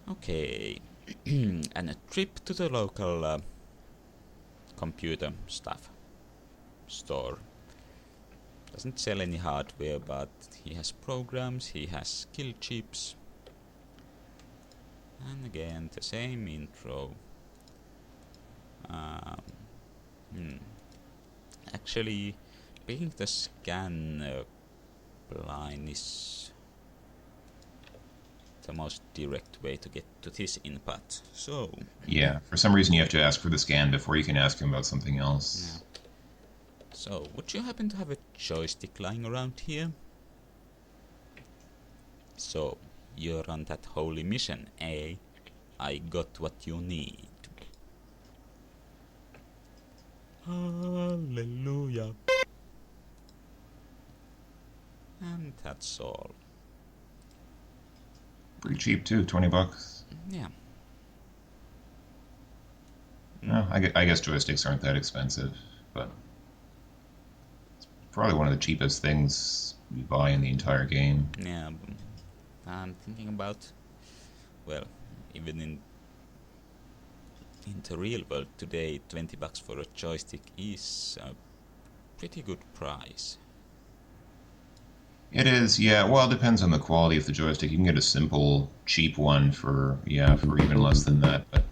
Okay, and a trip to the local computer stuff store. Doesn't sell any hardware, but he has programs, he has skill chips. And again, the same intro. Actually, picking the scan line is the most direct way to get to this input. So Yeah, for some reason you have to ask for the scan before you can ask him about something else. yeah. So would you happen to have a joystick lying around here? So you're on that holy mission, eh? I got what you need. Hallelujah. And that's all. Pretty cheap too, $20. Yeah. No, I guess joysticks aren't that expensive, but it's probably one of the cheapest things you buy in the entire game. Yeah, I'm thinking about, well, even in the real world today, $20 for a joystick is a pretty good price. It is, yeah. Well, it depends on the quality of the joystick. You can get a simple, cheap one for even less than that. But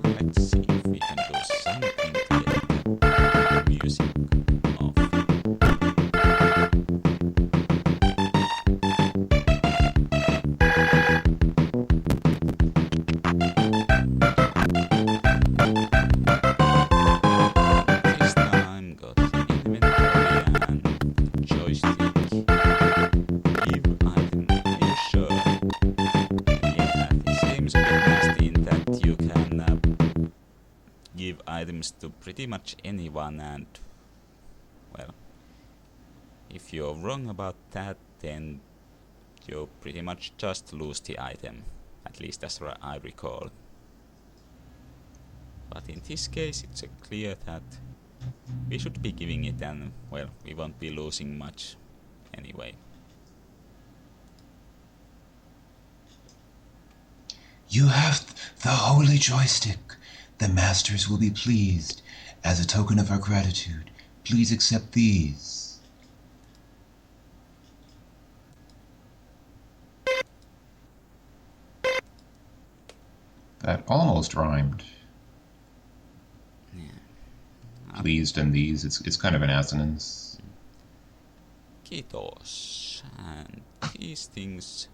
Let's see if we can do something to get that music off. This time got inventory and joystick. Give item. Are you sure? Yeah, this game's a bit nasty in that you can give items to pretty much anyone, and well, if you're wrong about that, then you pretty much just lose the item, at least as I recall. But in this case, it's clear that we should be giving it, and well, we won't be losing much anyway. you have the holy joystick. The masters will be pleased. As a token of our gratitude, please accept these. That almost rhymed. Yeah. Pleased and these. It's kind of an assonance. Kiitos. And these things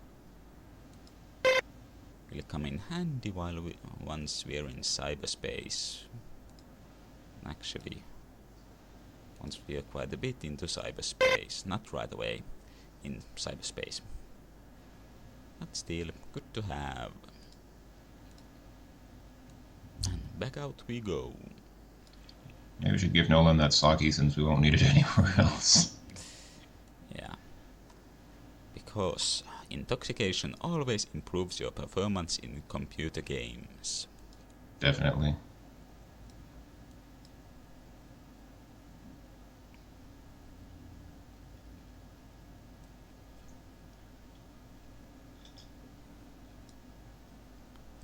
will come in handy once we're in cyberspace. Actually, once we are quite a bit into cyberspace, not right away in cyberspace. But still, good to have. And back out we go. Maybe we should give Nolan that sake since we won't need it anywhere else. Yeah. Because intoxication always improves your performance in computer games. Definitely.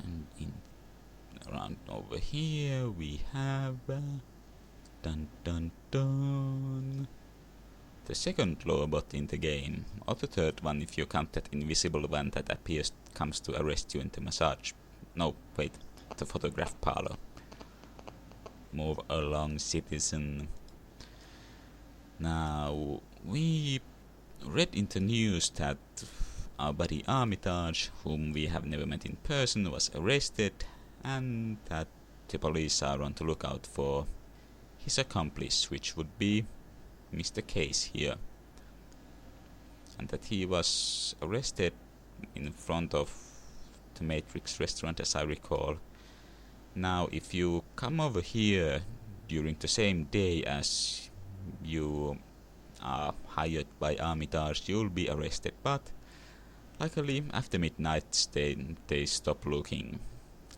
And around over here we have dun dun dun the second robot in the game, or the third one if you count that invisible one that comes to arrest you in the massage. No, wait, the photograph parlor. Move along, citizen. Now, we read in the news that our buddy Armitage, whom we have never met in person, was arrested, and that the police are on the lookout for his accomplice, which would be Mr. Case here. And that he was arrested in front of the Matrix restaurant, as I recall. Now, if you come over here during the same day as you are hired by Armitage, you'll be arrested, but luckily after midnight they stop looking,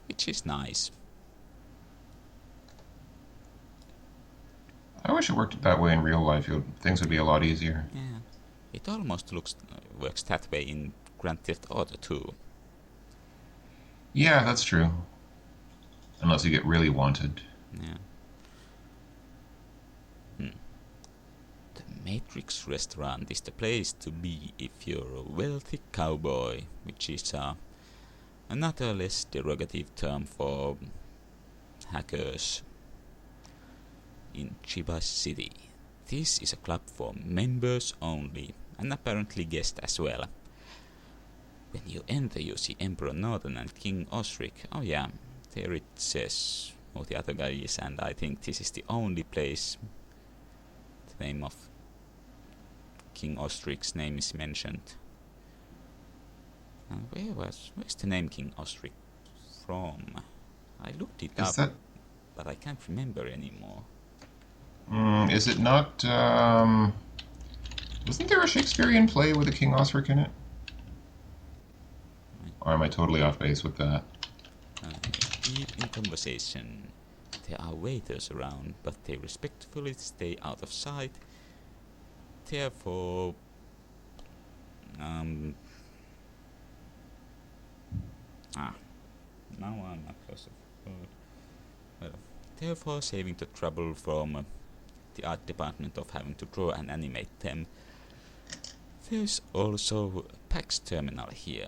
which is nice. I wish it worked that way in real life. Things would be a lot easier. Yeah, it almost works that way in Grand Theft Auto 2. Yeah, that's true. Unless you get really wanted. Yeah. Hmm. The Matrix restaurant is the place to be if you're a wealthy cowboy, which is another less derogative term for hackers in Chiba City. This is a club for members only, and apparently guests as well. When you enter, you see Emperor Northern and King Osric. Oh yeah, there it says who the other guy is, and I think this is the only place the name of King Osric's name is mentioned. Where's the name King Osric from? I looked it up, but I can't remember anymore. Is it not? Wasn't there a Shakespearean play with a King Osric in it? Or am I totally off base with that? Deep in conversation. There are waiters around, but they respectfully stay out of sight. Therefore, now I'm not close to food. Well, therefore, saving the trouble from the art department of having to draw and animate them. There's also a PAX terminal here.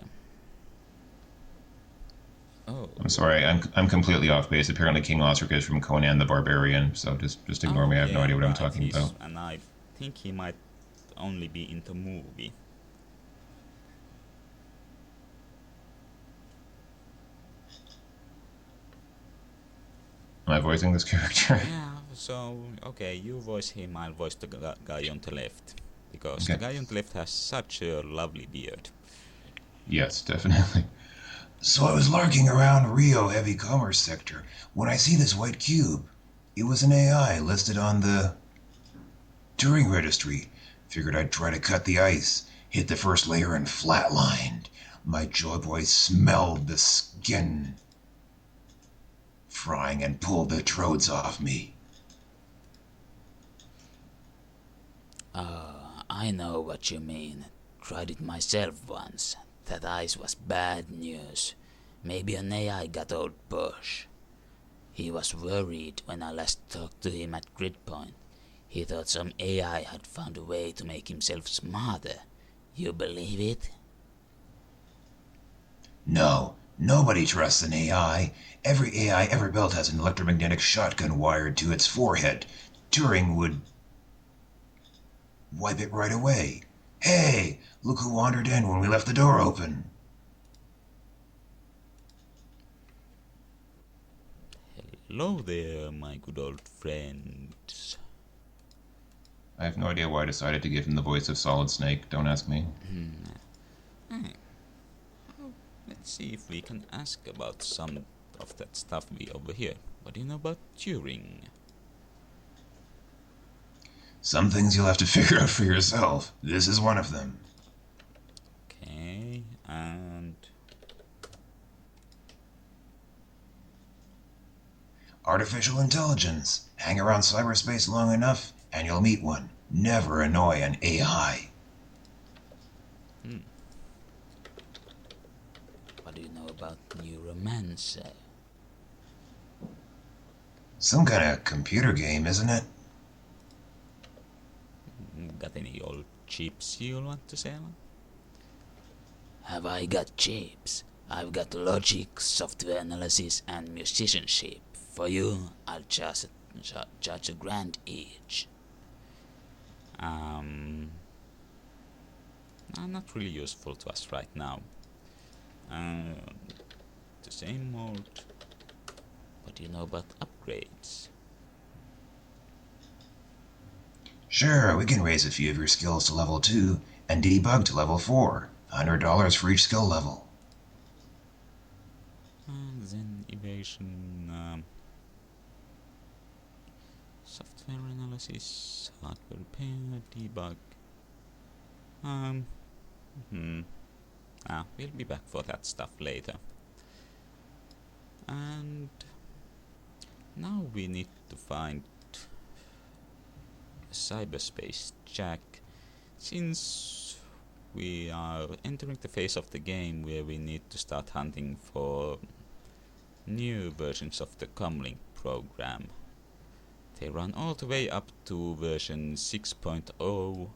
Oh. I'm sorry, I'm completely off base. Apparently King Osric is from Conan the Barbarian, so just ignore me. I have no idea what I'm talking about. And I think he might only be in the movie. Am I voicing this character? Yeah, so, okay, you voice him, I'll voice the guy on the left. Because the guy on the left has such a lovely beard. Yes, definitely. So I was larking around Rio Heavy Commerce Sector when I see this white cube. It was an AI listed on the Turing registry. Figured I'd try to cut the ice, hit the first layer and flatlined. My joy boy smelled the skin frying and pulled the trodes off me. I know what you mean. Tried it myself once. That ice was bad news. Maybe an AI got old Bush. He was worried when I last talked to him at Gridpoint. He thought some AI had found a way to make himself smarter. You believe it? No, nobody trusts an AI. Every AI ever built has an electromagnetic shotgun wired to its forehead. Turing would wipe it right away. Hey, look who wandered in when we left the door open. Hello there, my good old friends. I have no idea why I decided to give him the voice of Solid Snake. Don't ask me. Let's see if we can ask about some of that stuff we overhear. What do you know about Turing? Some things you'll have to figure out for yourself. This is one of them. Okay, and... Artificial intelligence. Hang around cyberspace long enough, and you'll meet one. Never annoy an AI. What do you know about Neuromancer? Some kind of computer game, isn't it? Got any old chips you want to sell? Have I got chips? I've got logic, software analysis, and musicianship. For you, I'll charge $1,000 each. Not really useful to us right now. The same old... What do you know about upgrades? Sure, we can raise a few of your skills to level 2 and debug to level 4. $100 for each skill level. Then evasion, software analysis, hardware repair, debug. We'll be back for that stuff later. And now we need to find cyberspace jack, since we are entering the phase of the game where we need to start hunting for new versions of the comlink program. They run all the way up to version 6.0,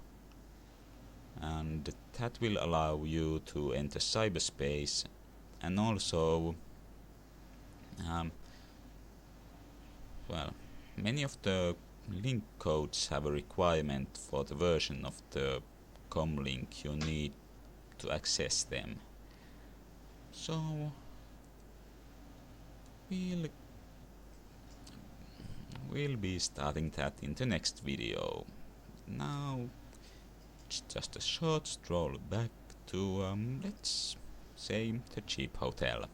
and that will allow you to enter cyberspace, and also many of the link codes have a requirement for the version of the comlink you need to access them. So we'll be starting that in the next video. Now it's just a short stroll back to let's say the cheap hotel.